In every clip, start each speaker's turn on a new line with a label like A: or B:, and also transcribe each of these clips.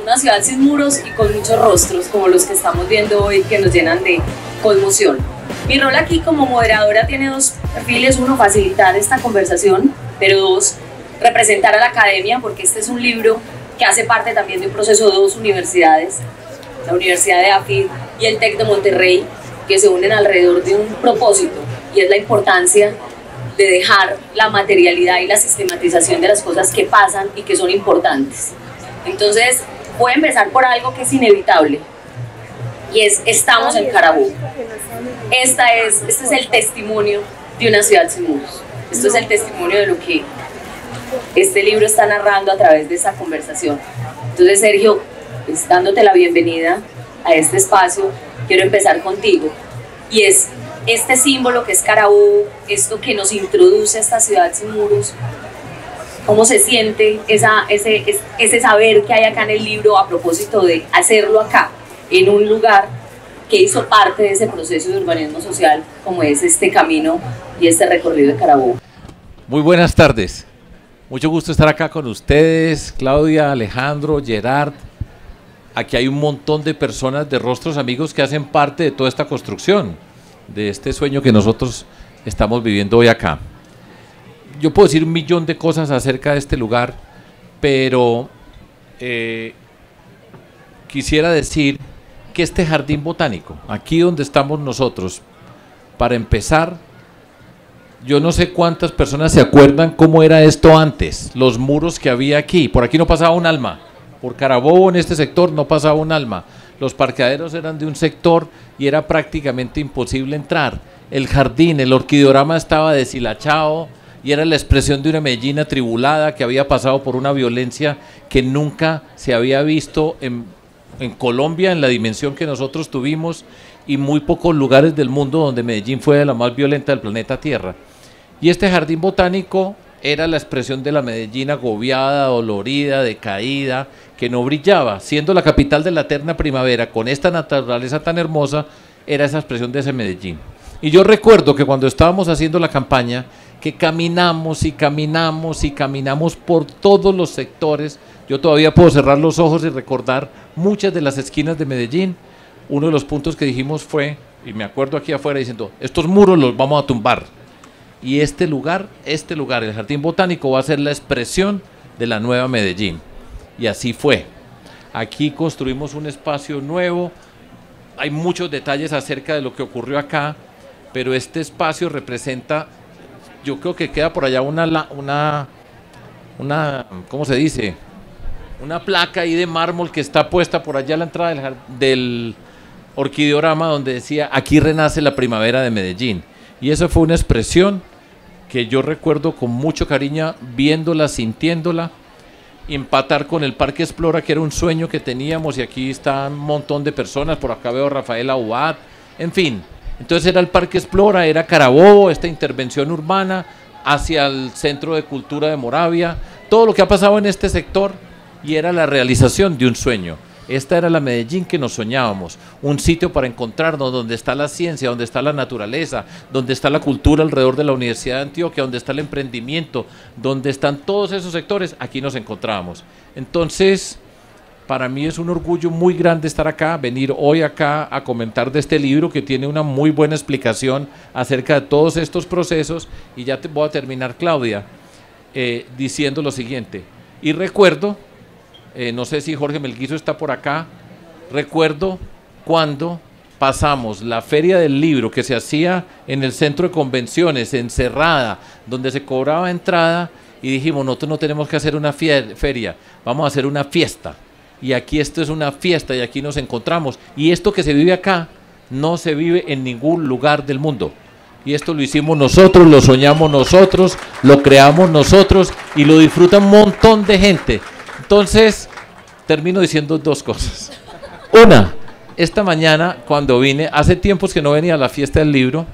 A: Una ciudad sin muros y con muchos rostros, como los que estamos viendo hoy, que nos llenan de conmoción. Mi rol aquí como moderadora tiene dos perfiles: uno, facilitar esta conversación, pero dos, representar a la academia, porque este es un libro que hace parte también de un proceso de dos universidades, la Universidad de AFID y el TEC de Monterrey, que se unen alrededor de un propósito, y es la importancia de dejar la materialidad y la sistematización de las cosas que pasan y que son importantes. Entonces, voy a empezar por algo que es inevitable, y es: estamos en Carabobo. Este es el testimonio de una ciudad sin muros. Esto es el testimonio de lo que este libro está narrando a través de esta conversación. Entonces, Sergio, pues, dándote la bienvenida a este espacio, quiero empezar contigo, y es este símbolo que es Carabobo, esto que nos introduce a esta ciudad sin muros. ¿Cómo se siente ese saber que hay acá en el libro a propósito de hacerlo acá, en un lugar que hizo parte de ese proceso de urbanismo social, como es este camino y este recorrido de Carabobo?
B: Muy buenas tardes. Mucho gusto estar acá con ustedes, Claudia, Alejandro, Gerard. Aquí hay un montón de personas, de rostros amigos que hacen parte de toda esta construcción, de este sueño que nosotros estamos viviendo hoy acá. Yo puedo decir un millón de cosas acerca de este lugar, pero quisiera decir que este jardín botánico, aquí donde estamos nosotros, para empezar, yo no sé cuántas personas se acuerdan cómo era esto antes, los muros que había aquí. Por aquí no pasaba un alma, por Carabobo en este sector no pasaba un alma. Los parqueaderos eran de un sector y era prácticamente imposible entrar. El jardín, el orquideorama estaba deshilachado y era la expresión de una Medellín atribulada que había pasado por una violencia que nunca se había visto en Colombia en la dimensión que nosotros tuvimos, y muy pocos lugares del mundo donde Medellín fue de la más violenta del planeta Tierra. Y este jardín botánico era la expresión de la Medellín agobiada, dolorida, decaída, que no brillaba, siendo la capital de la eterna primavera, con esta naturaleza tan hermosa, era esa expresión de ese Medellín. Y yo recuerdo que cuando estábamos haciendo la campaña, que caminamos y caminamos y caminamos por todos los sectores, yo todavía puedo cerrar los ojos y recordar muchas de las esquinas de Medellín. Uno de los puntos que dijimos fue, y me acuerdo aquí afuera diciendo, estos muros los vamos a tumbar. Y este lugar, el Jardín Botánico, va a ser la expresión de la nueva Medellín. Y así fue. Aquí construimos un espacio nuevo, hay muchos detalles acerca de lo que ocurrió acá, pero este espacio representa, yo creo que queda por allá una ¿cómo se dice? Una placa ahí de mármol que está puesta por allá a la entrada del orquideorama, donde decía, aquí renace la primavera de Medellín. Y eso fue una expresión que yo recuerdo con mucho cariño, viéndola, sintiéndola. Empatar con el Parque Explora, que era un sueño que teníamos, y aquí está un montón de personas, por acá veo a Rafael Abad, en fin. Entonces era el Parque Explora, era Carabobo, esta intervención urbana hacia el Centro de Cultura de Moravia, todo lo que ha pasado en este sector, y era la realización de un sueño. Esta era la Medellín que nos soñábamos, un sitio para encontrarnos donde está la ciencia, donde está la naturaleza, donde está la cultura alrededor de la Universidad de Antioquia, donde está el emprendimiento, donde están todos esos sectores. Aquí nos encontrábamos. Entonces, para mí es un orgullo muy grande estar acá, venir hoy acá a comentar de este libro que tiene una muy buena explicación acerca de todos estos procesos. Y ya te voy a terminar, Claudia, diciendo lo siguiente. Y recuerdo, no sé si Jorge Melguizo está por acá, recuerdo cuando pasamos la feria del libro que se hacía en el centro de convenciones, encerrada, donde se cobraba entrada, y dijimos, nosotros no tenemos que hacer una feria, vamos a hacer una fiesta. Y aquí esto es una fiesta y aquí nos encontramos. Y esto que se vive acá no se vive en ningún lugar del mundo. Y esto lo hicimos nosotros, lo soñamos nosotros, lo creamos nosotros y lo disfruta un montón de gente. Entonces, termino diciendo dos cosas. Una, esta mañana cuando vine, hace tiempos que no venía a la fiesta del libro,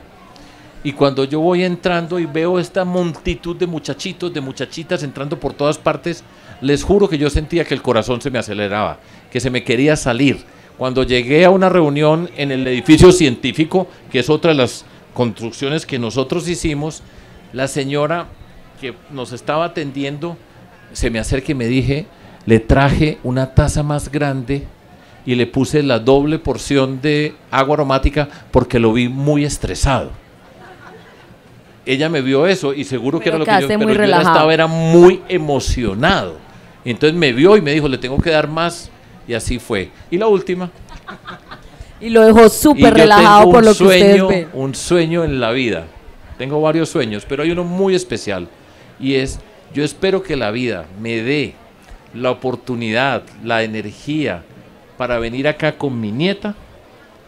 B: y cuando yo voy entrando y veo esta multitud de muchachitos, de muchachitas entrando por todas partes, les juro que yo sentía que el corazón se me aceleraba, que se me quería salir. Cuando llegué a una reunión en el edificio científico, que es otra de las construcciones que nosotros hicimos, la señora que nos estaba atendiendo se me acerca y me le traje una taza más grande y le puse la doble porción de agua aromática porque lo vi muy estresado. Ella me vio eso y seguro que era lo que yo, pero yo era muy emocionado. Entonces me vio y me dijo, le tengo que dar más, y así fue. Y la última.
C: Y lo dejó súper relajado por lo que ustedes ven.
B: Un sueño en la vida. Tengo varios sueños, pero hay uno muy especial. Y es, yo espero que la vida me dé la oportunidad, la energía para venir acá con mi nieta,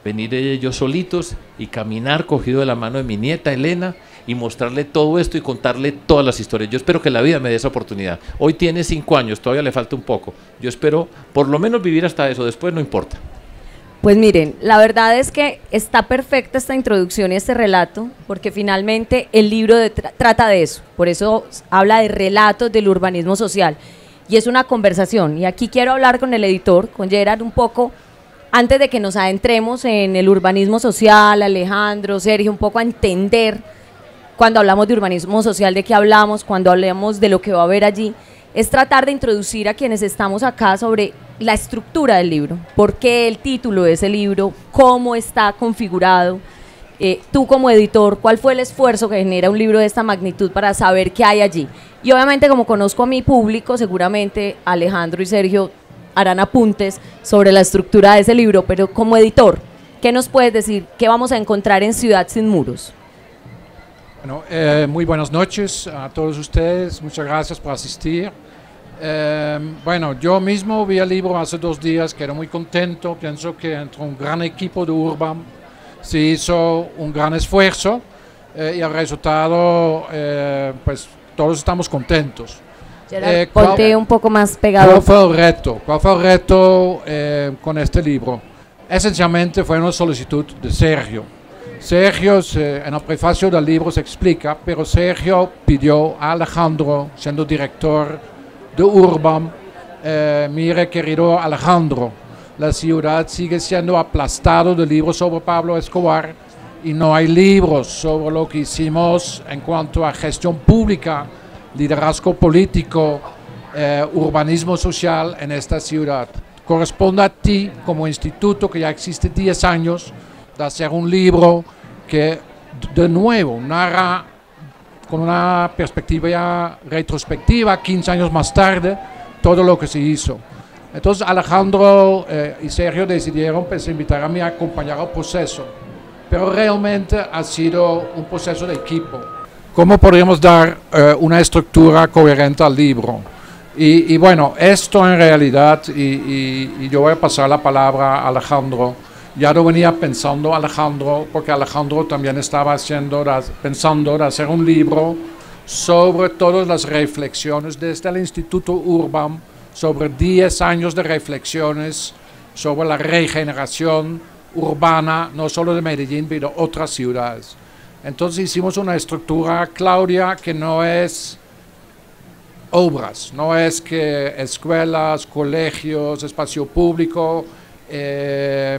B: venir ella y yo solitos y caminar cogido de la mano de mi nieta Elena y mostrarle todo esto y contarle todas las historias. Yo espero que la vida me dé esa oportunidad. Hoy tiene 5 años, todavía le falta un poco. Yo espero por lo menos vivir hasta eso, después no importa.
C: Pues miren, la verdad es que está perfecta esta introducción y este relato, porque finalmente el libro trata de eso, por eso habla de relatos del urbanismo social, y es una conversación, y aquí quiero hablar con el editor, con Gerard, un poco, antes de que nos adentremos en el urbanismo social, Alejandro, Sergio, un poco a entender, cuando hablamos de urbanismo social, de qué hablamos, cuando hablamos de lo que va a haber allí, es tratar de introducir a quienes estamos acá sobre la estructura del libro, por qué el título de ese libro, cómo está configurado, tú como editor, cuál fue el esfuerzo que genera un libro de esta magnitud para saber qué hay allí. Y obviamente, como conozco a mi público, seguramente Alejandro y Sergio harán apuntes sobre la estructura de ese libro, pero como editor, ¿qué nos puedes decir? ¿Qué vamos a encontrar en Ciudad Sin Muros?
D: Bueno, muy buenas noches a todos ustedes, muchas gracias por asistir. Bueno, yo mismo vi el libro hace 2 días, quedé muy contento, pienso que entre un gran equipo de Urbam se hizo un gran esfuerzo y el resultado, pues todos estamos contentos.
C: Gerard, ponte un poco más pegado.
D: ¿Cuál fue el reto? ¿Cuál fue el reto con este libro? Esencialmente fue una solicitud de Sergio. Sergio, en el prefacio del libro se explica, pero Sergio pidió a Alejandro, siendo director de Urbam, mire querido Alejandro, la ciudad sigue siendo aplastado de libros sobre Pablo Escobar y no hay libros sobre lo que hicimos en cuanto a gestión pública, liderazgo político, urbanismo social en esta ciudad. Corresponde a ti como instituto que ya existe 10 años de hacer un libro que de nuevo narra con una perspectiva ya retrospectiva, 15 años más tarde, todo lo que se hizo. Entonces Alejandro y Sergio decidieron pues, invitar a mí a acompañar el proceso, pero realmente ha sido un proceso de equipo. ¿Cómo podríamos dar una estructura coherente al libro? Y bueno, esto en realidad, y yo voy a pasar la palabra a Alejandro. Ya lo venía pensando Alejandro, porque Alejandro también estaba pensando de hacer un libro sobre todas las reflexiones desde el Instituto Urbam, sobre 10 años de reflexiones sobre la regeneración urbana, no solo de Medellín, pero de otras ciudades. Entonces hicimos una estructura, Claudia, que no es obras, no es que escuelas, colegios, espacio público,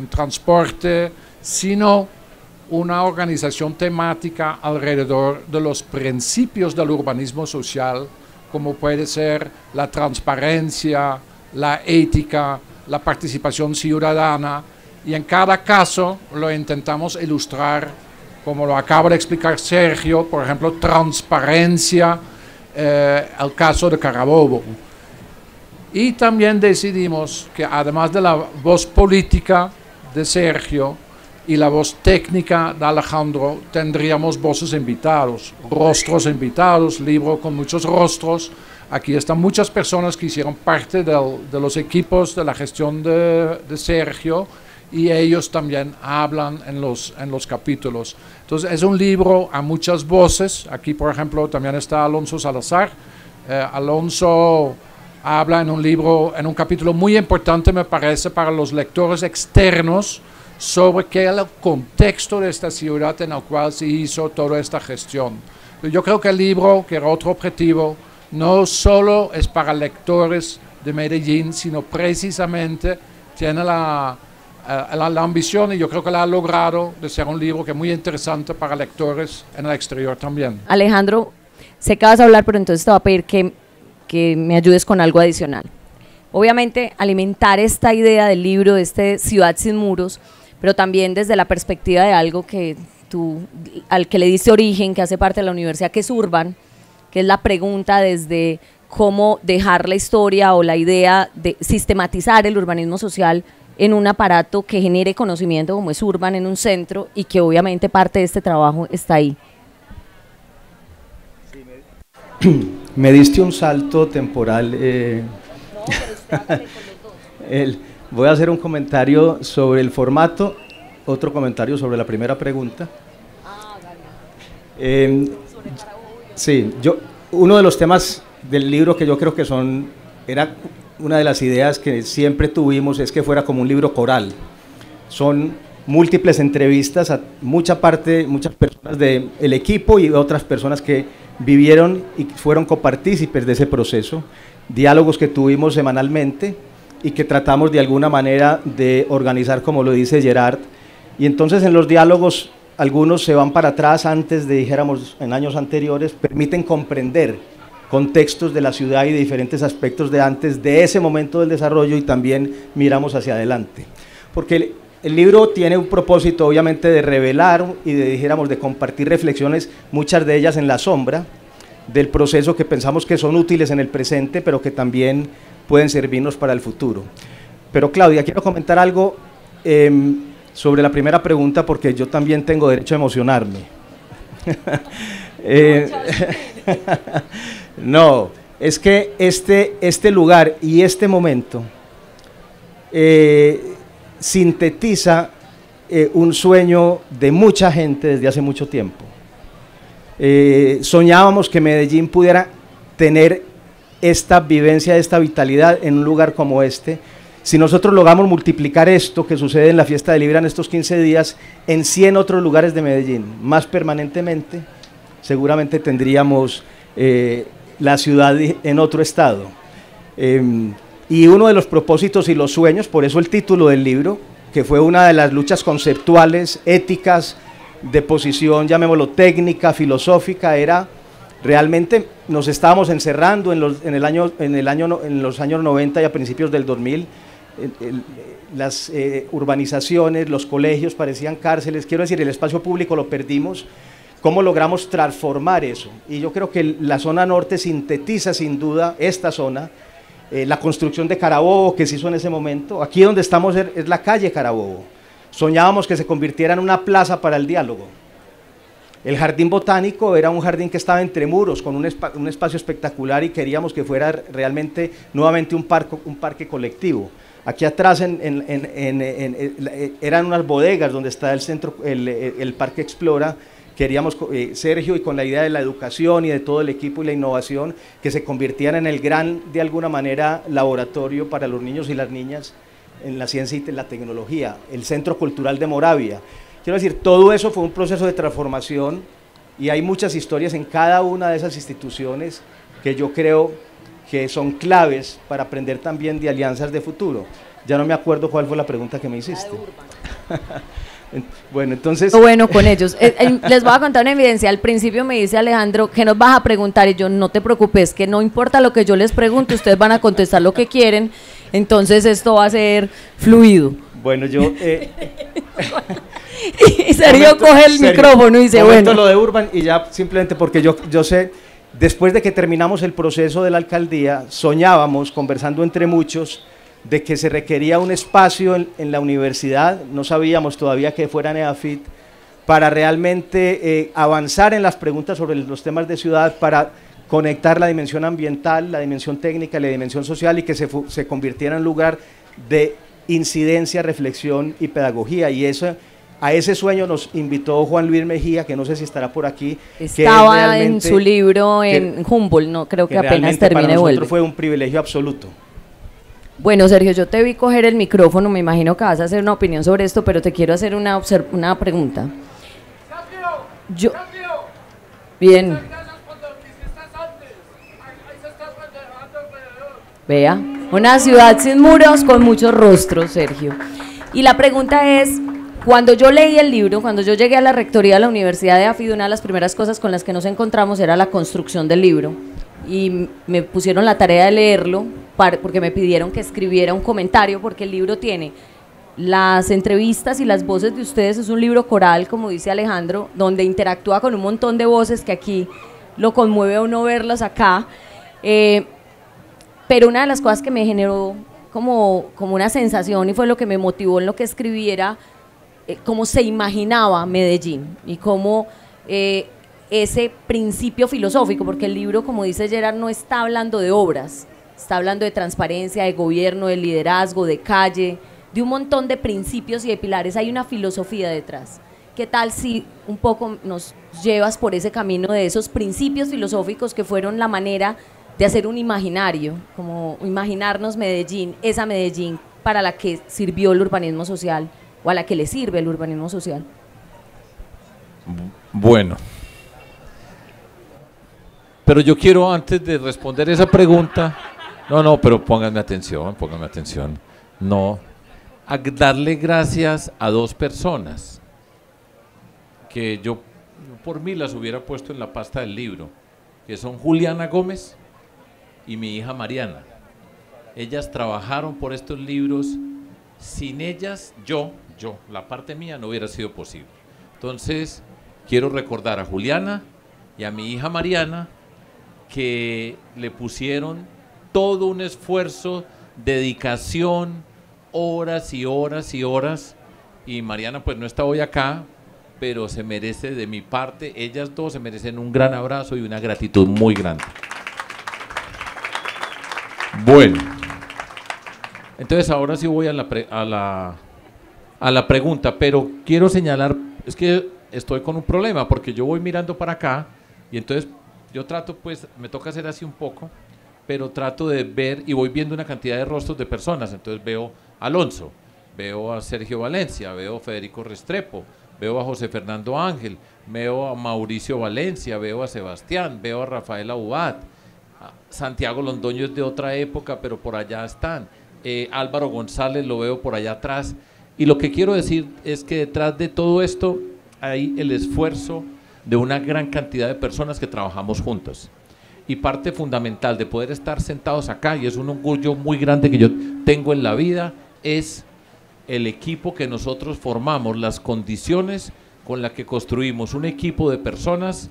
D: transporte, sino una organización temática alrededor de los principios del urbanismo social, como puede ser la transparencia, la ética, la participación ciudadana, y en cada caso lo intentamos ilustrar, como lo acaba de explicar Sergio, por ejemplo, transparencia, el caso de Carabobo. Y también decidimos que además de la voz política de Sergio y la voz técnica de Alejandro, tendríamos voces invitados, rostros invitados, libro con muchos rostros. Aquí están muchas personas que hicieron parte de los equipos de la gestión de Sergio y ellos también hablan en los capítulos. Entonces es un libro a muchas voces. Aquí por ejemplo también está Alonso Salazar. Alonso habla en un libro, en un capítulo muy importante me parece para los lectores externos sobre qué es el contexto de esta ciudad en el cual se hizo toda esta gestión. Yo creo que el libro, que era otro objetivo, no solo es para lectores de Medellín, sino precisamente tiene la ambición, y yo creo que la ha logrado, de ser un libro que es muy interesante para lectores en el exterior también.
C: Alejandro, sé que vas a hablar, pero entonces te voy a pedir que me ayudes con algo adicional. obviamente alimentar esta idea del libro, de este Ciudad sin muros, pero también desde la perspectiva de algo que al que le diste origen, que hace parte de la universidad, que es Urban, que es la pregunta desde cómo dejar la historia o la idea de sistematizar el urbanismo social en un aparato que genere conocimiento como es Urban en un centro, y que obviamente parte de este trabajo está ahí.
E: Me diste un salto temporal. Voy a hacer un comentario sobre el formato, otro comentario sobre la primera pregunta. Sí, uno de los temas del libro que yo creo que era una de las ideas que siempre tuvimos, es que fuera como un libro coral. Son múltiples entrevistas a muchas personas del equipo y otras personas que vivieron y fueron copartícipes de ese proceso, diálogos que tuvimos semanalmente y que tratamos de alguna manera de organizar, como lo dice Gerard. Y entonces en los diálogos algunos se van para atrás, antes de, dijéramos, en años anteriores, permiten comprender contextos de la ciudad y de diferentes aspectos de antes, de ese momento del desarrollo, y también miramos hacia adelante. Porque el libro tiene un propósito, obviamente, de revelar y de compartir reflexiones, muchas de ellas en la sombra, del proceso, que pensamos que son útiles en el presente, pero que también pueden servirnos para el futuro. Pero Claudia, quiero comentar algo sobre la primera pregunta, porque yo también tengo derecho a emocionarme. No, es que este lugar y este momento sintetiza un sueño de mucha gente desde hace mucho tiempo. Soñábamos que Medellín pudiera tener esta vivencia, esta vitalidad en un lugar como este. Si nosotros logramos multiplicar esto que sucede en la Fiesta del Libra en estos 15 días en 100 otros lugares de Medellín, más permanentemente, seguramente tendríamos la ciudad en otro estado. Y uno de los propósitos y los sueños, por eso el título del libro, que fue una de las luchas conceptuales, éticas, de posición, llamémoslo técnica, filosófica, era realmente, nos estábamos encerrando en los años 90 y a principios del 2000, las urbanizaciones, los colegios parecían cárceles, quiero decir, el espacio público lo perdimos. ¿Cómo logramos transformar eso? Y yo creo que la zona norte sintetiza sin duda esta zona, la construcción de Carabobo que se hizo en ese momento. Aquí donde estamos es la calle Carabobo. Soñábamos que se convirtiera en una plaza para el diálogo. El jardín botánico era un jardín que estaba entre muros, con un espacio espectacular, y queríamos que fuera realmente nuevamente un parque colectivo. Aquí atrás eran unas bodegas donde está el centro, el Parque Explora. Queríamos, Sergio, y con la idea de la educación y de todo el equipo y la innovación, que se convirtiera en el gran, de alguna manera, laboratorio para los niños y las niñas en la ciencia y la tecnología, el Centro Cultural de Moravia. Quiero decir, todo eso fue un proceso de transformación, y hay muchas historias en cada una de esas instituciones que yo creo que son claves para aprender también de alianzas de futuro. Ya no me acuerdo cuál fue la pregunta que me hiciste. Bueno, entonces...
C: Bueno, con ellos. Les voy a contar una evidencia. Al principio me dice Alejandro, ¿qué nos vas a preguntar? Y yo, no te preocupes, que no importa lo que yo les pregunte, ustedes van a contestar lo que quieren, entonces esto va a ser fluido.
E: Bueno, yo...
C: y Sergio coge el micrófono y dice, bueno...
E: lo de Urban, y ya simplemente porque yo sé, después de que terminamos el proceso de la alcaldía, soñábamos, conversando entre muchos, de que se requería un espacio en la universidad, no sabíamos todavía que fuera NEAFIT, para realmente avanzar en las preguntas sobre los temas de ciudad, para conectar la dimensión ambiental, la dimensión técnica, la dimensión social, y que se convirtiera en un lugar de incidencia, reflexión y pedagogía. Y a ese sueño nos invitó Juan Luis Mejía, que no sé si estará por aquí.
C: Estaba en su libro en Humboldt, no creo que apenas termine, vuelve.
E: Para nosotros fue un privilegio absoluto.
C: Bueno, Sergio, yo te vi coger el micrófono, me imagino que vas a hacer una opinión sobre esto, pero te quiero hacer una pregunta. Bien. Vea, una ciudad sin muros con muchos rostros, Sergio. Y la pregunta es, cuando yo leí el libro, cuando yo llegué a la rectoría de la Universidad de AFID, una de las primeras cosas con las que nos encontramos era la construcción del libro. Y me pusieron la tarea de leerlo, porque me pidieron que escribiera un comentario, porque el libro tiene las entrevistas y las voces de ustedes, es un libro coral, como dice Alejandro, donde interactúa con un montón de voces que aquí lo conmueve a uno verlos acá, pero una de las cosas que me generó como una sensación y fue lo que me motivó en lo que escribiera, cómo se imaginaba Medellín y cómo ese principio filosófico, porque el libro, como dice Gerard, no está hablando de obras, está hablando de transparencia, de gobierno, de liderazgo, de calle, de un montón de principios y de pilares. Hay una filosofía detrás. ¿Qué tal si un poco nos llevas por ese camino de esos principios filosóficos que fueron la manera de hacer un imaginario, como imaginarnos Medellín, esa Medellín para la que sirvió el urbanismo social o a la que le sirve el urbanismo social?
B: Bueno, pero yo quiero, antes de responder esa pregunta, pero pónganme atención, a darle gracias a dos personas que yo por mí las hubiera puesto en la pasta del libro, que son Juliana Gómez y mi hija Mariana. Ellas trabajaron por estos libros, sin ellas la parte mía no hubiera sido posible. Entonces quiero recordar a Juliana y a mi hija Mariana, que le pusieron todo un esfuerzo, dedicación, horas y horas y horas, y Mariana pues no está hoy acá, pero se merece de mi parte, ellas dos se merecen un gran abrazo y una gratitud muy grande. Bueno, entonces ahora sí voy a la pregunta, pero quiero señalar, es que estoy con un problema, porque yo voy mirando para acá, y entonces yo trato, pues, me toca hacer así un poco, pero trato de ver y voy viendo una cantidad de rostros de personas. Entonces veo a Alonso, veo a Sergio Valencia, veo a Federico Restrepo, veo a José Fernando Ángel, veo a Mauricio Valencia, veo a Sebastián, veo a Rafael Abubat, Santiago Londoño es de otra época, pero por allá están, Álvaro González lo veo por allá atrás, y lo que quiero decir es que detrás de todo esto hay el esfuerzo de una gran cantidad de personas que trabajamos juntas. Y parte fundamental de poder estar sentados acá, y es un orgullo muy grande que yo tengo en la vida, es el equipo que nosotros formamos, las condiciones con las que construimos un equipo de personas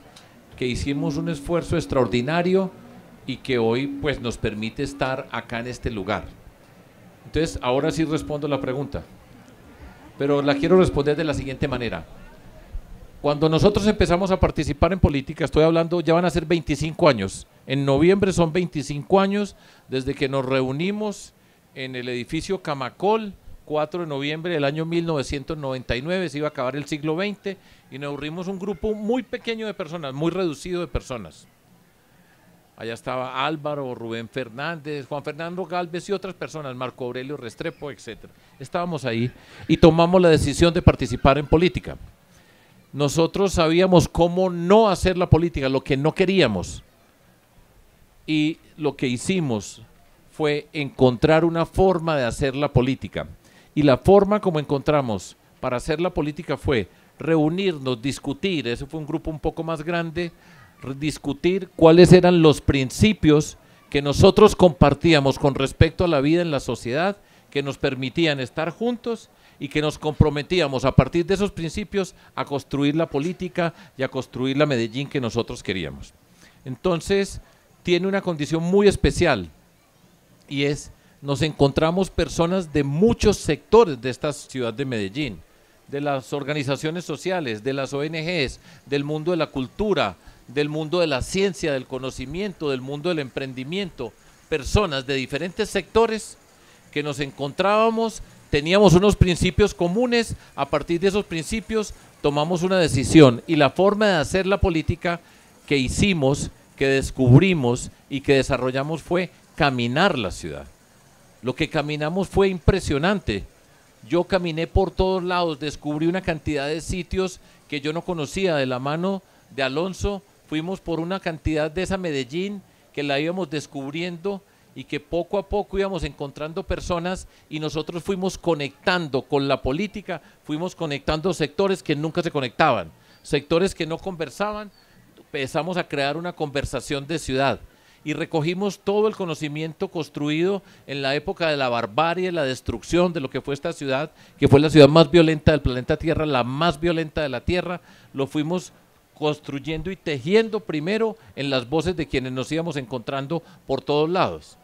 B: que hicimos un esfuerzo extraordinario y que hoy pues nos permite estar acá en este lugar. Entonces ahora sí respondo la pregunta, pero la quiero responder de la siguiente manera. Cuando nosotros empezamos a participar en política, estoy hablando, ya van a ser 25 años, en noviembre son 25 años desde que nos reunimos en el edificio Camacol, 4 de noviembre del año 1999, se iba a acabar el siglo XX, y nos reunimos un grupo muy pequeño de personas, muy reducido de personas. Allá estaba Álvaro, Rubén Fernández, Juan Fernando Gálvez y otras personas, Marco Aurelio Restrepo, etc. Estábamos ahí y tomamos la decisión de participar en política. Nosotros sabíamos cómo no hacer la política, lo que no queríamos, y lo que hicimos fue encontrar una forma de hacer la política, y la forma como encontramos para hacer la política fue reunirnos, discutir, eso fue un grupo un poco más grande, discutir cuáles eran los principios que nosotros compartíamos con respecto a la vida en la sociedad, que nos permitían estar juntos y que nos comprometíamos a partir de esos principios a construir la política y a construir la Medellín que nosotros queríamos. Entonces, tiene una condición muy especial, y es, nos encontramos personas de muchos sectores de esta ciudad de Medellín, de las organizaciones sociales, de las ONGs, del mundo de la cultura, del mundo de la ciencia, del conocimiento, del mundo del emprendimiento, personas de diferentes sectores que nos encontrábamos, teníamos unos principios comunes, a partir de esos principios tomamos una decisión, y la forma de hacer la política que hicimos, que descubrimos y que desarrollamos fue caminar la ciudad. Lo que caminamos fue impresionante. Yo caminé por todos lados, descubrí una cantidad de sitios que yo no conocía. De la mano de Alonso fuimos por una cantidad de esa Medellín que la íbamos descubriendo, y que poco a poco íbamos encontrando personas, y nosotros fuimos conectando con la política, fuimos conectando sectores que nunca se conectaban, sectores que no conversaban, empezamos a crear una conversación de ciudad, y recogimos todo el conocimiento construido en la época de la barbarie, la destrucción de lo que fue esta ciudad, que fue la ciudad más violenta del planeta Tierra, la más violenta de la Tierra. Lo fuimos construyendo y tejiendo primero en las voces de quienes nos íbamos encontrando por todos lados.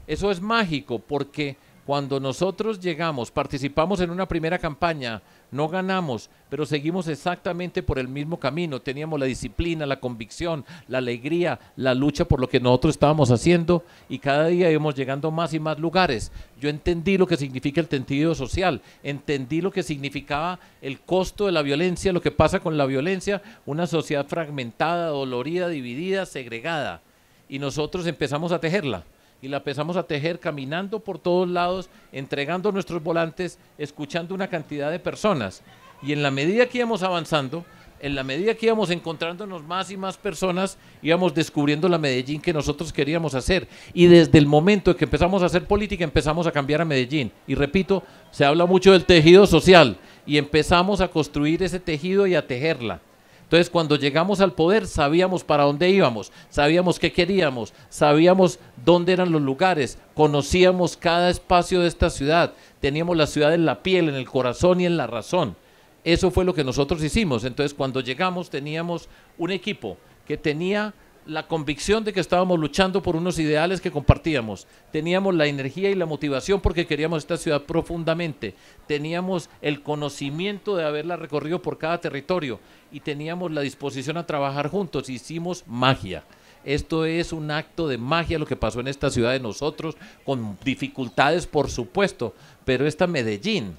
B: Eso es mágico porque cuando nosotros llegamos, participamos en una primera campaña, no ganamos, pero seguimos exactamente por el mismo camino. Teníamos la disciplina, la convicción, la alegría, la lucha por lo que nosotros estábamos haciendo y cada día íbamos llegando a más y más lugares. Yo entendí lo que significa el tendido social, entendí lo que significaba el costo de la violencia, lo que pasa con la violencia, una sociedad fragmentada, dolorida, dividida, segregada. Y nosotros empezamos a tejerla. Y la empezamos a tejer caminando por todos lados, entregando nuestros volantes, escuchando una cantidad de personas. Y en la medida que íbamos avanzando, en la medida que íbamos encontrándonos más y más personas, íbamos descubriendo la Medellín que nosotros queríamos hacer. Y desde el momento en que empezamos a hacer política, empezamos a cambiar a Medellín. Y repito, se habla mucho del tejido social y empezamos a construir ese tejido y a tejerla. Entonces, cuando llegamos al poder, sabíamos para dónde íbamos, sabíamos qué queríamos, sabíamos dónde eran los lugares, conocíamos cada espacio de esta ciudad, teníamos la ciudad en la piel, en el corazón y en la razón. Eso fue lo que nosotros hicimos. Entonces, cuando llegamos, teníamos un equipo que tenía la convicción de que estábamos luchando por unos ideales que compartíamos, teníamos la energía y la motivación porque queríamos esta ciudad profundamente, teníamos el conocimiento de haberla recorrido por cada territorio y teníamos la disposición a trabajar juntos. Hicimos magia. Esto es un acto de magia lo que pasó en esta ciudad de nosotros, con dificultades por supuesto, pero esta Medellín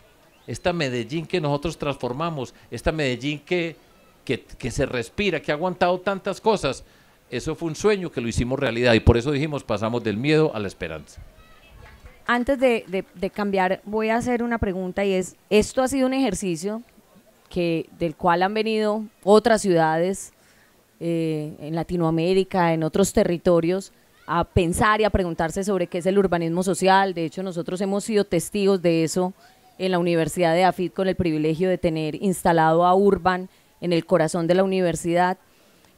B: que nosotros transformamos, esta Medellín que se respira, que ha aguantado tantas cosas, eso fue un sueño que lo hicimos realidad y por eso dijimos pasamos del miedo a la esperanza.
C: Antes de cambiar, voy a hacer una pregunta y es, esto ha sido un ejercicio del cual han venido otras ciudades en Latinoamérica, en otros territorios, a pensar y a preguntarse sobre qué es el urbanismo social. De hecho, nosotros hemos sido testigos de eso en la Universidad de AFIT con el privilegio de tener instalado a Urban en el corazón de la universidad.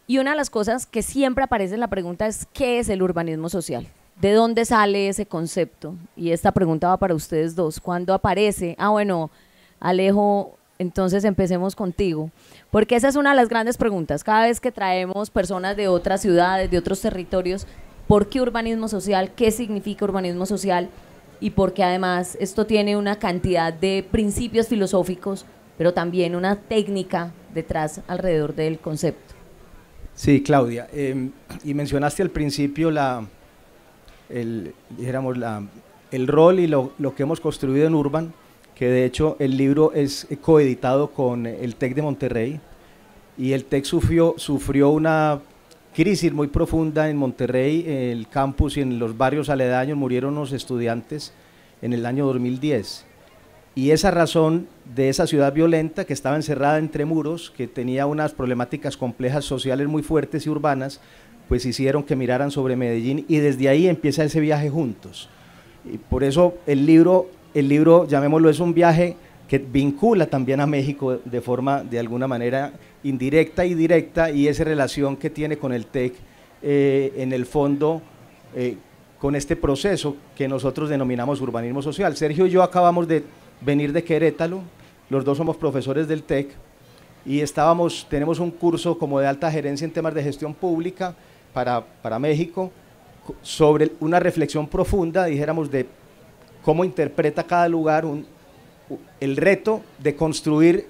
C: Y una de las cosas que siempre aparece en la pregunta es ¿qué es el urbanismo social? ¿De dónde sale ese concepto? Y esta pregunta va para ustedes dos. ¿Cuándo aparece? Bueno, Alejo, entonces empecemos contigo, porque esa es una de las grandes preguntas. Cada vez que traemos personas de otras ciudades, de otros territorios, ¿por qué urbanismo social? ¿Qué significa urbanismo social? Y porque además esto tiene una cantidad de principios filosóficos, pero también una técnica detrás alrededor del concepto.
E: Sí, Claudia, y mencionaste al principio el rol y lo que hemos construido en Urban, que de hecho el libro es coeditado con el TEC de Monterrey, y el TEC sufrió una crisis muy profunda en Monterrey, en el campus y en los barrios aledaños murieron unos estudiantes en el año 2010. Y esa razón de esa ciudad violenta que estaba encerrada entre muros, que tenía unas problemáticas complejas sociales muy fuertes y urbanas, pues hicieron que miraran sobre Medellín y desde ahí empieza ese viaje juntos. Y por eso el libro, llamémoslo, es un viaje que vincula también a México de forma, de alguna manera, indirecta y directa, y esa relación que tiene con el TEC, en el fondo, con este proceso que nosotros denominamos urbanismo social. Sergio y yo acabamos de venir de Querétaro, los dos somos profesores del TEC y tenemos un curso como de alta gerencia en temas de gestión pública para México, sobre una reflexión profunda, dijéramos, de cómo interpreta cada lugar el reto de construir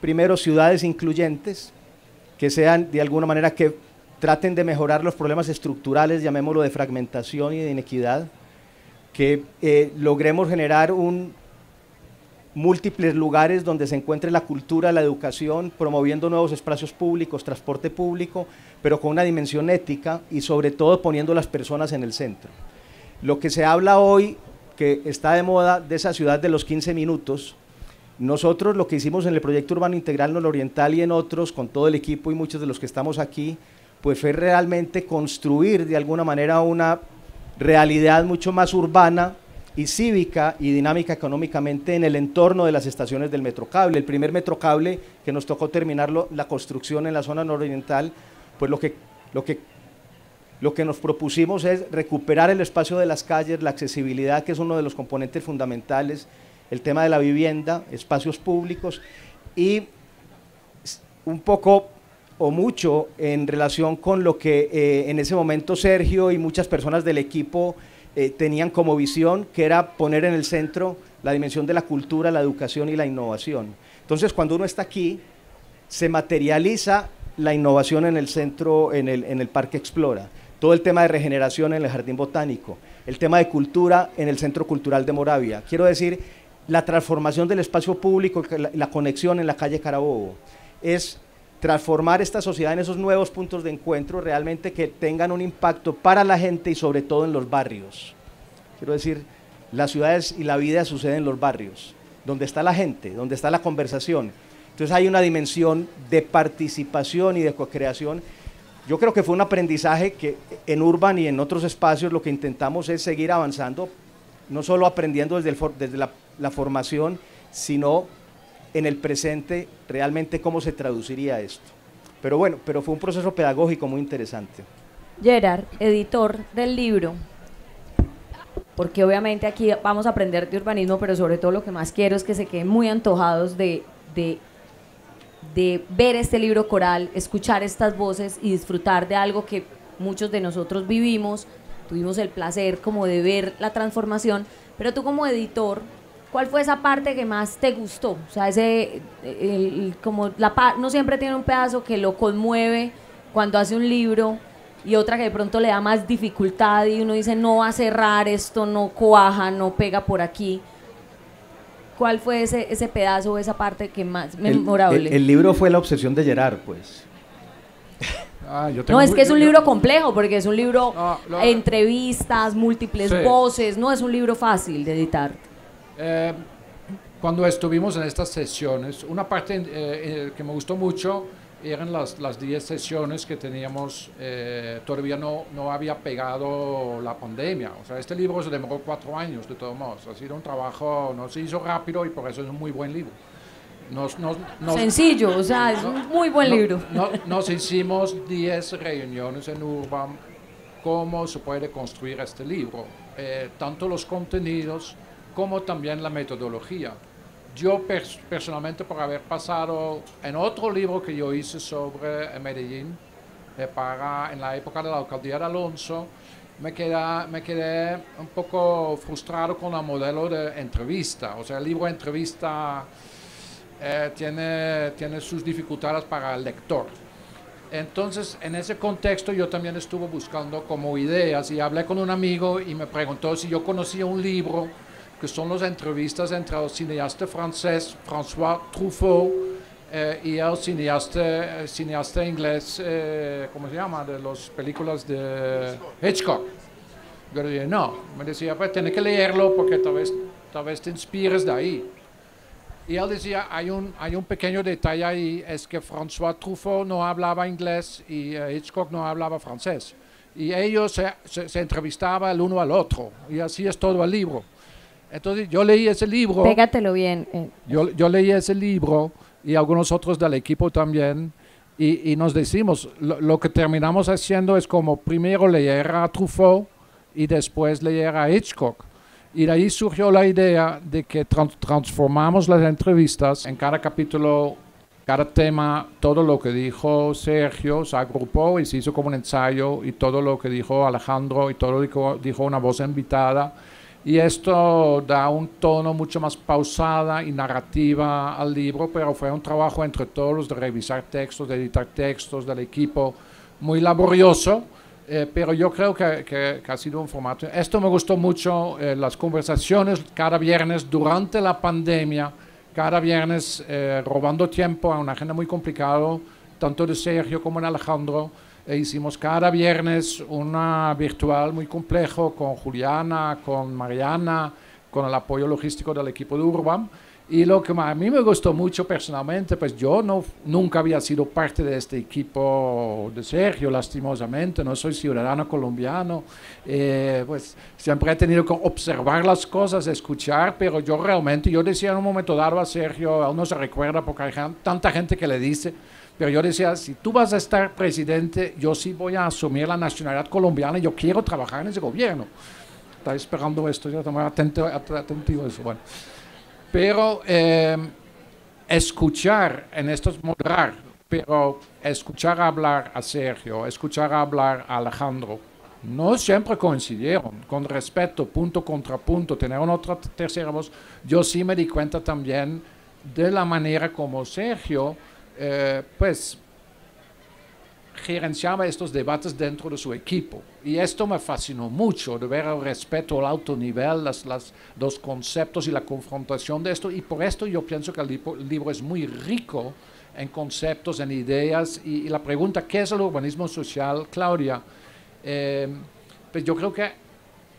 E: primero ciudades incluyentes, que sean de alguna manera que traten de mejorar los problemas estructurales, llamémoslo, de fragmentación y de inequidad, que logremos generar múltiples lugares donde se encuentre la cultura, la educación, promoviendo nuevos espacios públicos, transporte público, pero con una dimensión ética y sobre todo poniendo las personas en el centro. Lo que se habla hoy, que está de moda, de esa ciudad de los 15 minutos, nosotros lo que hicimos en el proyecto urbano integral nororiental y en otros, con todo el equipo y muchos de los que estamos aquí, pues fue realmente construir de alguna manera una realidad mucho más urbana y cívica y dinámica económicamente en el entorno de las estaciones del Metrocable. El primer Metrocable que nos tocó terminar la construcción en la zona nororiental, pues lo que lo que nos propusimos es recuperar el espacio de las calles, la accesibilidad, que es uno de los componentes fundamentales, el tema de la vivienda, espacios públicos y un poco o mucho en relación con lo que en ese momento Sergio y muchas personas del equipo tenían como visión, que era poner en el centro la dimensión de la cultura, la educación y la innovación. Entonces, cuando uno está aquí, se materializa la innovación en el centro, en el Parque Explora, todo el tema de regeneración en el Jardín Botánico, el tema de cultura en el Centro Cultural de Moravia. Quiero decir, la transformación del espacio público, la conexión en la calle Carabobo, es transformar esta sociedad en esos nuevos puntos de encuentro realmente que tengan un impacto para la gente y sobre todo en los barrios. Quiero decir, las ciudades y la vida sucede en los barrios, donde está la gente, donde está la conversación. Entonces hay una dimensión de participación y de co-creación. Yo creo que fue un aprendizaje que en Urban y en otros espacios lo que intentamos es seguir avanzando, no solo aprendiendo desde la formación, sino en el presente realmente cómo se traduciría esto. Pero bueno, pero fue un proceso pedagógico muy interesante.
C: Gerard, editor del libro, porque obviamente aquí vamos a aprender de urbanismo, pero sobre todo lo que más quiero es que se queden muy antojados de ver este libro coral, escuchar estas voces y disfrutar de algo que muchos de nosotros vivimos, tuvimos el placer como de ver la transformación, pero tú como editor, ¿cuál fue esa parte que más te gustó? O sea, no siempre tiene un pedazo que lo conmueve cuando hace un libro y otra que de pronto le da más dificultad y uno dice no va a cerrar esto, no cuaja, no pega por aquí. ¿Cuál fue ese pedazo o esa parte que más memorable?
E: El libro fue la obsesión de Gerard, pues.
C: No, es que es un libro complejo, porque es un libro, entrevistas, múltiples voces, no es un libro fácil de editar.
D: Cuando estuvimos en estas sesiones, una parte que me gustó mucho eran las 10 sesiones que teníamos, todavía no había pegado la pandemia. O sea, este libro se demoró 4 años, de todos modos. Ha sido un trabajo, no se hizo rápido y por eso es un muy buen libro.
C: Sencillo, o sea, es un muy buen libro.
D: Nos hicimos 10 reuniones en Urban, cómo se puede construir este libro, tanto los contenidos como también la metodología. Yo personalmente, por haber pasado en otro libro que yo hice sobre Medellín, en la época de la alcaldía de Alonso, me quedé un poco frustrado con el modelo de entrevista. O sea, el libro de entrevista tiene sus dificultades para el lector. Entonces, en ese contexto yo también estuve buscando como ideas y hablé con un amigo y me preguntó si yo conocía un libro que son las entrevistas entre el cineasta francés François Truffaut y el cineasta inglés, ¿cómo se llama?, de las películas de Hitchcock. Yo le dije, no, me decía, pues tienes que leerlo porque tal vez te inspires de ahí. Y él decía, hay un pequeño detalle ahí, es que François Truffaut no hablaba inglés y Hitchcock no hablaba francés. Y ellos se entrevistaban el uno al otro, y así es todo el libro. Entonces yo leí ese libro.
C: Pégatelo bien.
D: Yo leí ese libro y algunos otros del equipo también, y nos decimos, lo que terminamos haciendo es como primero leer a Truffaut y después leer a Hitchcock. Y de ahí surgió la idea de que transformamos las entrevistas en cada capítulo, cada tema, todo lo que dijo Sergio se agrupó y se hizo como un ensayo, y todo lo que dijo Alejandro y todo lo que dijo una voz invitada. Y esto da un tono mucho más pausada y narrativa al libro, pero fue un trabajo entre todos de revisar textos, de editar textos del equipo, muy laborioso. Pero yo creo que ha sido un formato. Esto me gustó mucho, las conversaciones cada viernes durante la pandemia, cada viernes robando tiempo a una agenda muy complicada, tanto de Sergio como de Alejandro. Hicimos cada viernes una virtual muy complejo con Juliana, con Mariana, con el apoyo logístico del equipo de Urbam. Y lo que a mí me gustó mucho personalmente, pues yo nunca había sido parte de este equipo de Sergio, lastimosamente, no soy ciudadano colombiano, pues siempre he tenido que observar las cosas, escuchar, pero yo decía en un momento dado a Sergio, él no se recuerda porque hay tanta gente que le dice, pero yo decía, si tú vas a estar presidente, yo sí voy a asumir la nacionalidad colombiana, yo quiero trabajar en ese gobierno. Está esperando esto, yo estoy atento a eso, bueno. Pero escuchar en estos moderar, pero escuchar hablar a Sergio, escuchar hablar a Alejandro, no siempre coincidieron, con respeto, punto contra punto, tener una otra tercera voz. Yo sí me di cuenta también de la manera como Sergio, pues, gerenciaba estos debates dentro de su equipo. Y esto me fascinó mucho, de ver el respeto al alto nivel, los conceptos y la confrontación de esto. Y por esto yo pienso que el libro es muy rico en conceptos, en ideas. Y la pregunta, ¿qué es el urbanismo social, Claudia? Pues yo creo que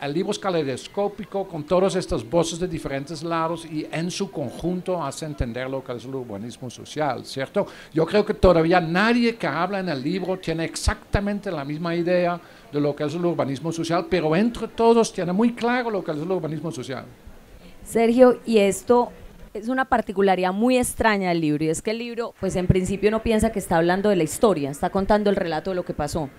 D: el libro es caleidoscópico, con todas estas voces de diferentes lados y en su conjunto hace entender lo que es el urbanismo social, ¿cierto? Yo creo que todavía nadie que habla en el libro tiene exactamente la misma idea de lo que es el urbanismo social, pero entre todos tiene muy claro lo que es el urbanismo social.
C: Sergio, y esto es una particularidad muy extraña del libro, y es que el libro, pues en principio uno piensa que está hablando de la historia, está contando el relato de lo que pasó,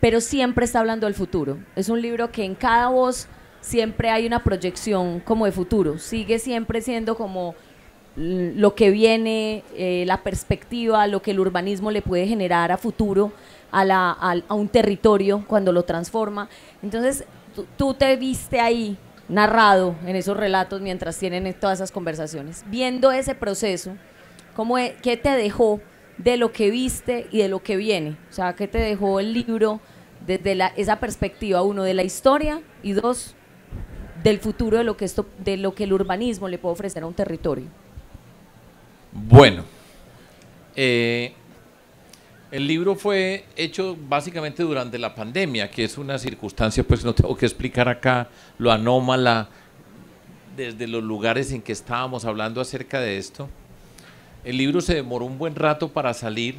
C: pero siempre está hablando del futuro. Es un libro que en cada voz siempre hay una proyección como de futuro, sigue siempre siendo como lo que viene, la perspectiva, lo que el urbanismo le puede generar a futuro a un territorio cuando lo transforma. Entonces, tú te viste ahí narrado en esos relatos mientras tienen todas esas conversaciones, viendo ese proceso, ¿qué te dejó de lo que viste y de lo que viene? O sea, ¿qué te dejó el libro desde esa perspectiva, uno, de la historia y dos, del futuro de lo que el urbanismo le puede ofrecer a un territorio?
B: Bueno, el libro fue hecho básicamente durante la pandemia, que es una circunstancia, pues no tengo que explicar acá, lo anómala desde los lugares en que estábamos hablando acerca de esto. El libro se demoró un buen rato para salir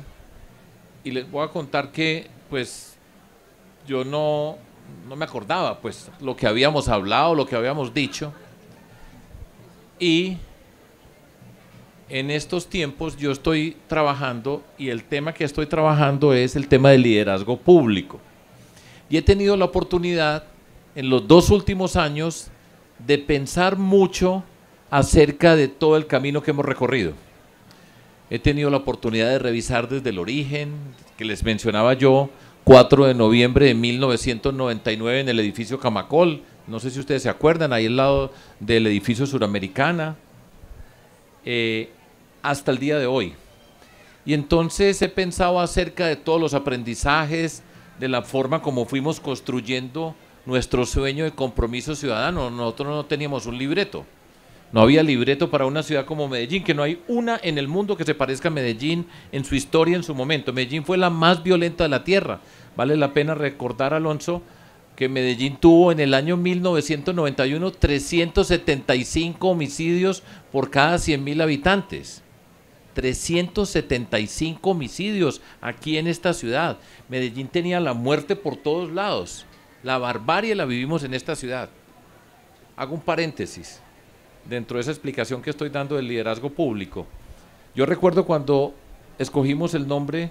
B: y les voy a contar que pues yo no me acordaba pues lo que habíamos hablado, lo que habíamos dicho, y en estos tiempos yo estoy trabajando y el tema que estoy trabajando es el tema del liderazgo público y he tenido la oportunidad en los 2 últimos años de pensar mucho acerca de todo el camino que hemos recorrido. He tenido la oportunidad de revisar desde el origen, que les mencionaba yo, 4 de noviembre de 1999 en el edificio Camacol, no sé si ustedes se acuerdan, ahí al lado del edificio Suramericana, hasta el día de hoy. Y entonces he pensado acerca de todos los aprendizajes, de la forma como fuimos construyendo nuestro sueño de compromiso ciudadano. Nosotros no teníamos un libreto. No había libreto para una ciudad como Medellín, que no hay una en el mundo que se parezca a Medellín en su historia, en su momento. Medellín fue la más violenta de la tierra. Vale la pena recordar, Alonso, que Medellín tuvo en el año 1991 375 homicidios por cada 100.000 habitantes. 375 homicidios aquí en esta ciudad. Medellín tenía la muerte por todos lados. La barbarie la vivimos en esta ciudad. Hago un paréntesis dentro de esa explicación que estoy dando del liderazgo público. Yo recuerdo cuando escogimos el nombre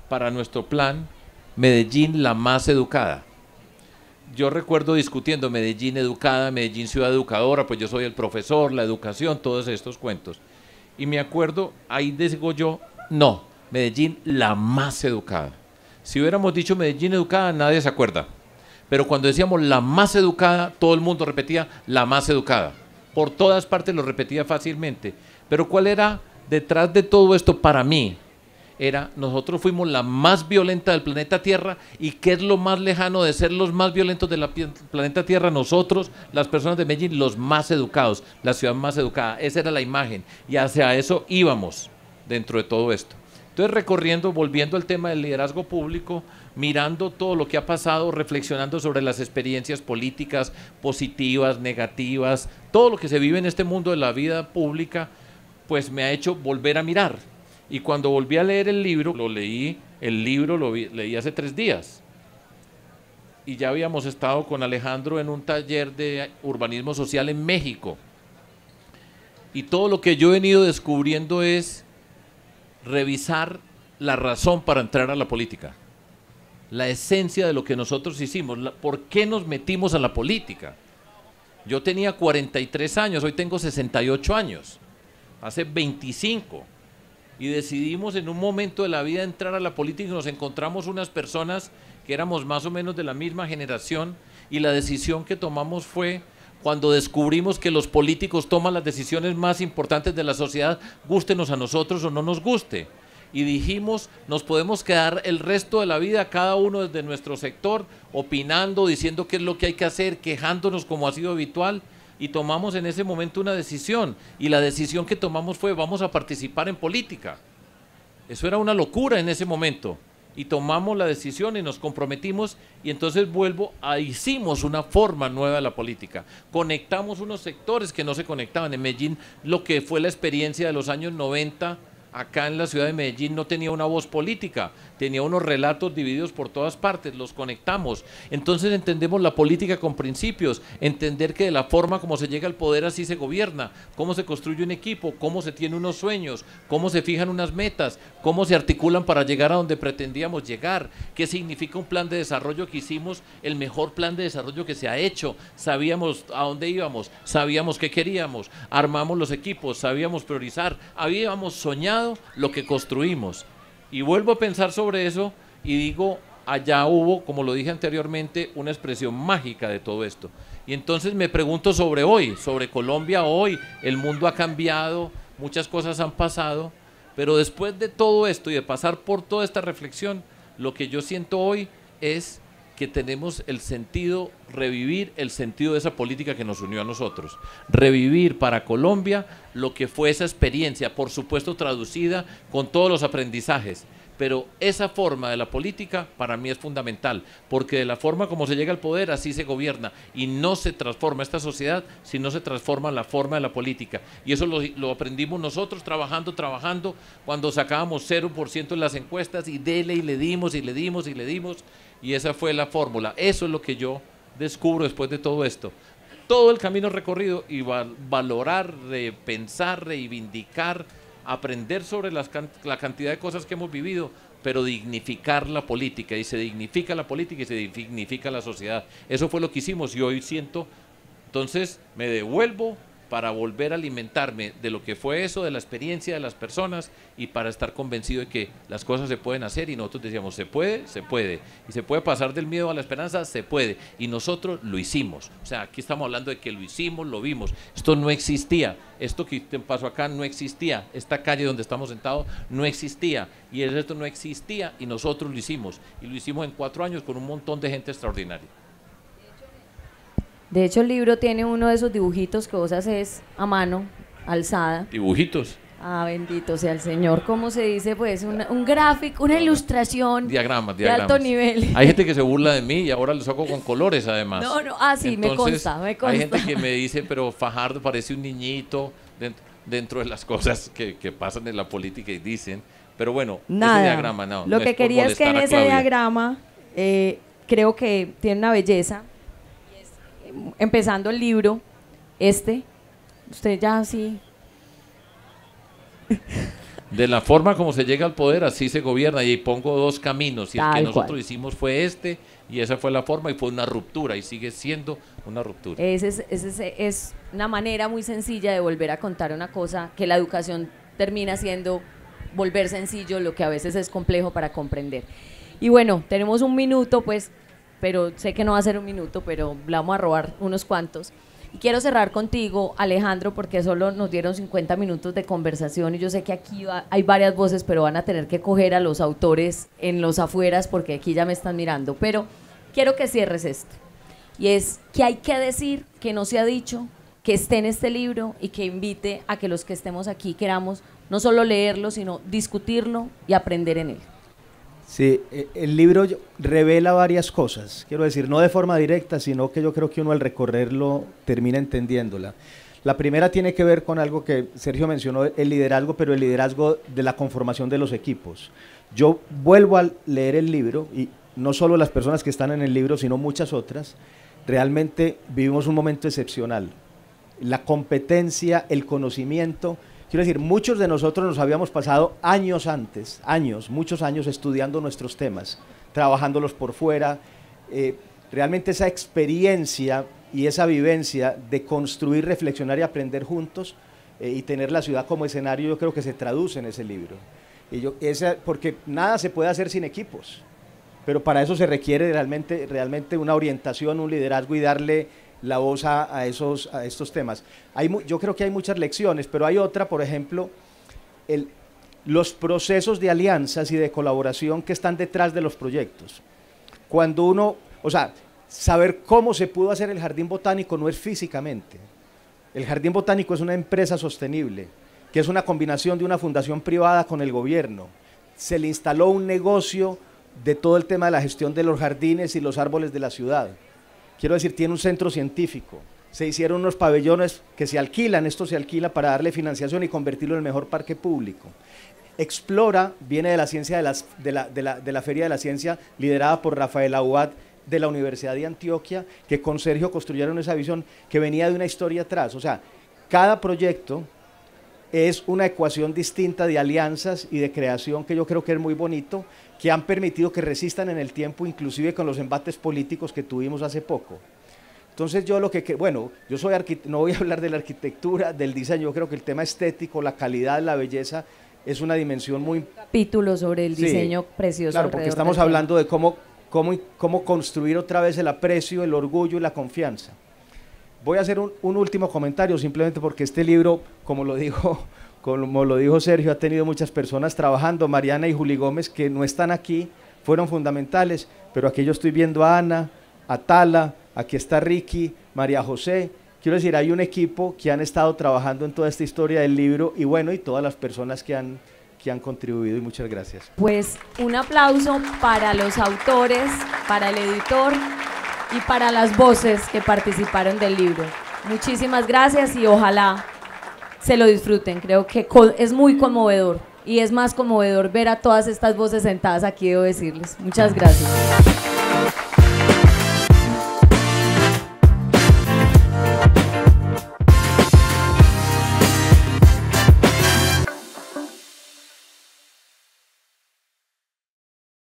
B: para nuestro plan, Medellín la más educada. Yo recuerdo discutiendo Medellín educada, Medellín ciudad educadora, pues yo soy el profesor, la educación, todos estos cuentos. Y me acuerdo, ahí digo yo, no, Medellín la más educada. Si hubiéramos dicho Medellín educada, nadie se acuerda. Pero cuando decíamos la más educada, todo el mundo repetía la más educada. Por todas partes lo repetía fácilmente. Pero ¿cuál era detrás de todo esto para mí? Era, nosotros fuimos la más violenta del planeta Tierra, y ¿qué es lo más lejano de ser los más violentos del planeta Tierra? Nosotros, las personas de Medellín, los más educados, la ciudad más educada. Esa era la imagen, y hacia eso íbamos dentro de todo esto. Entonces, recorriendo, volviendo al tema del liderazgo público, mirando todo lo que ha pasado, reflexionando sobre las experiencias políticas positivas, negativas, todo lo que se vive en este mundo de la vida pública, pues me ha hecho volver a mirar. Y cuando volví a leer el libro, leí hace 3 días. Y ya habíamos estado con Alejandro en un taller de urbanismo social en México. Y todo lo que yo he venido descubriendo es revisar la razón para entrar a la política. La esencia de lo que nosotros hicimos, por qué nos metimos a la política. Yo tenía 43 años, hoy tengo 68 años, hace 25, y decidimos en un momento de la vida entrar a la política y nos encontramos unas personas que éramos más o menos de la misma generación, y la decisión que tomamos fue, cuando descubrimos que los políticos toman las decisiones más importantes de la sociedad, gústenos a nosotros o no nos guste. Y dijimos, nos podemos quedar el resto de la vida, cada uno desde nuestro sector, opinando, diciendo qué es lo que hay que hacer, quejándonos como ha sido habitual, y tomamos en ese momento una decisión, y la decisión que tomamos fue, vamos a participar en política. Eso era una locura en ese momento, y tomamos la decisión y nos comprometimos, y entonces hicimos una forma nueva de la política, conectamos unos sectores que no se conectaban. En Medellín, lo que fue la experiencia de los años 90, acá en la ciudad de Medellín no tenía una voz política, tenía unos relatos divididos por todas partes, los conectamos. Entonces entendemos la política con principios, entender que de la forma como se llega al poder así se gobierna, cómo se construye un equipo, cómo se tiene unos sueños, cómo se fijan unas metas, cómo se articulan para llegar a donde pretendíamos llegar, qué significa un plan de desarrollo que hicimos, el mejor plan de desarrollo que se ha hecho, sabíamos a dónde íbamos, sabíamos qué queríamos, armamos los equipos, sabíamos priorizar, habíamos soñado lo que construimos. Y vuelvo a pensar sobre eso y digo, allá hubo, como lo dije anteriormente, una expresión mágica de todo esto. Y entonces me pregunto sobre hoy, sobre Colombia hoy. El mundo ha cambiado, muchas cosas han pasado, pero después de todo esto y de pasar por toda esta reflexión, lo que yo siento hoy es que tenemos el sentido, revivir el sentido de esa política que nos unió a nosotros, revivir para Colombia lo que fue esa experiencia, por supuesto traducida con todos los aprendizajes, pero esa forma de la política para mí es fundamental, porque de la forma como se llega al poder, así se gobierna, y no se transforma esta sociedad si no se transforma la forma de la política, y eso lo aprendimos nosotros trabajando, cuando sacábamos 0% en las encuestas, y le dimos, y esa fue la fórmula. Eso es lo que yo descubro después de todo esto, todo el camino recorrido, y valorar, repensar, reivindicar, aprender sobre la cantidad de cosas que hemos vivido, pero dignificar la política, y se dignifica la política y se dignifica la sociedad. Eso fue lo que hicimos, y hoy siento, entonces me devuelvo para volver a alimentarme de lo que fue eso, de la experiencia de las personas, y para estar convencido de que las cosas se pueden hacer, y nosotros decíamos, se puede, y se puede pasar del miedo a la esperanza, se puede, y nosotros lo hicimos. O sea, aquí estamos hablando de que lo hicimos, lo vimos, esto no existía, esto que pasó acá no existía, esta calle donde estamos sentados no existía, y el resto no existía, y nosotros lo hicimos, y lo hicimos en 4 años con un montón de gente extraordinaria.
C: De hecho, el libro tiene uno de esos dibujitos que vos haces a mano, alzada.
B: ¿Dibujitos?
C: Ah, bendito sea el Señor. ¿Cómo se dice? Pues un gráfico, una ilustración
B: diagramas
C: de alto nivel.
B: Hay gente que se burla de mí y ahora lo saco con colores además.
C: No, sí, entonces, me consta.
B: Hay gente que me dice, pero Fajardo parece un niñito dentro de las cosas que pasan en la política y dicen. Pero bueno,
C: nada.
B: Ese diagrama no.
C: Lo que quería es que en ese diagrama creo que tiene una belleza. Empezando el libro, usted ya así.
B: De la forma como se llega al poder, así se gobierna, y ahí pongo 2 caminos, y el que nosotros hicimos fue y esa fue la forma, y fue una ruptura, y sigue siendo una ruptura.
C: Es una manera muy sencilla de volver a contar una cosa que la educación termina siendo volver sencillo, lo que a veces es complejo para comprender. Y bueno, tenemos 1 minuto, pues, pero sé que no va a ser 1 minuto, pero vamos a robar unos cuantos. Y quiero cerrar contigo, Alejandro, porque solo nos dieron 50 minutos de conversación, y yo sé que aquí hay varias voces, pero van a tener que coger a los autores en los afueras, porque aquí ya me están mirando. Pero quiero que cierres esto, y es que hay que decir que no se ha dicho, que esté en este libro, y que invite a que los que estemos aquí queramos no solo leerlo, sino discutirlo y aprender en él.
E: Sí, el libro revela varias cosas, quiero decir, no de forma directa, sino que yo creo que uno al recorrerlo termina entendiéndola. La primera tiene que ver con algo que Sergio mencionó, el liderazgo, pero el liderazgo de la conformación de los equipos. Yo vuelvo a leer el libro, y no solo las personas que están en el libro, sino muchas otras, realmente vivimos un momento excepcional. La competencia, el conocimiento. Quiero decir, muchos de nosotros nos habíamos pasado años antes, muchos años estudiando nuestros temas, trabajándolos por fuera. Realmente esa experiencia y esa vivencia de construir, reflexionar y aprender juntos y tener la ciudad como escenario, yo creo que se traduce en ese libro. Porque nada se puede hacer sin equipos, pero para eso se requiere realmente una orientación, un liderazgo y darle la voz a estos temas. Yo creo que hay muchas lecciones, pero hay otra, por ejemplo, los procesos de alianzas y de colaboración que están detrás de los proyectos. Cuando uno, saber cómo se pudo hacer el Jardín Botánico no es físicamente. El Jardín Botánico es una empresa sostenible, que es una combinación de una fundación privada con el gobierno. Se le instaló un negocio de todo el tema de la gestión de los jardines y los árboles de la ciudad. Quiero decir, tiene un centro científico, se hicieron unos pabellones que se alquilan, esto se alquila para darle financiación y convertirlo en el mejor parque público. Explora, viene de la ciencia de la Feria de la Ciencia, liderada por Rafael Abuad de la Universidad de Antioquia, que con Sergio construyeron esa visión que venía de una historia atrás. O sea, cada proyecto es una ecuación distinta de alianzas y de creación que yo creo que es muy bonito, que han permitido que resistan en el tiempo, inclusive con los embates políticos que tuvimos hace poco. Entonces yo yo soy no voy a hablar de la arquitectura, del diseño, yo creo que el tema estético, la calidad, la belleza, es una dimensión muy...
C: Capítulo sobre el diseño precioso.
E: Claro, porque estamos hablando de cómo construir otra vez el aprecio, el orgullo y la confianza. Voy a hacer un último comentario, simplemente porque este libro, como lo dijo Sergio, ha tenido muchas personas trabajando. Mariana y Juli Gómez, que no están aquí, fueron fundamentales, pero aquí yo estoy viendo a Ana, a Tala, aquí está Ricky, María José. Quiero decir, hay un equipo que han estado trabajando en toda esta historia del libro y todas las personas que han contribuido, y muchas gracias.
C: Pues un aplauso para los autores, para el editor y para las voces que participaron del libro. Muchísimas gracias y ojalá se lo disfruten. Creo que es muy conmovedor y es más conmovedor ver a todas estas voces sentadas aquí, debo decirles. Muchas gracias.